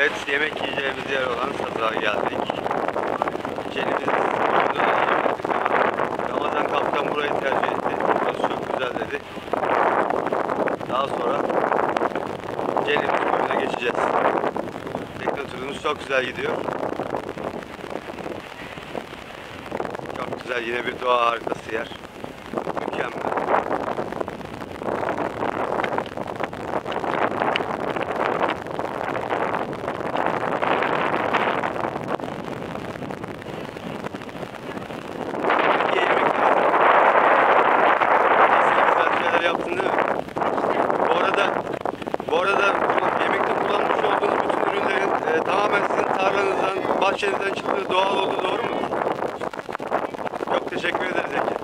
Evet, yemek yiyeceğimiz yer olan Sazak'a geldik. Cenimiz Ramazan Kaptan burayı tercih etti. Burası çok güzel dedi. Daha sonra Cenimiz köyüne geçeceğiz. Tekne turumuz çok güzel gidiyor. Çok güzel, yine bir doğa harikası yer. Mükemmel. Yaptın değil mi? Bu arada yemekte kullanmış olduğunuz bütün ürünlerin tamamen sizin tarlanızdan, bahçenizden çıktığı doğal olduğu doğru mu? Çok teşekkür ederiz Ege.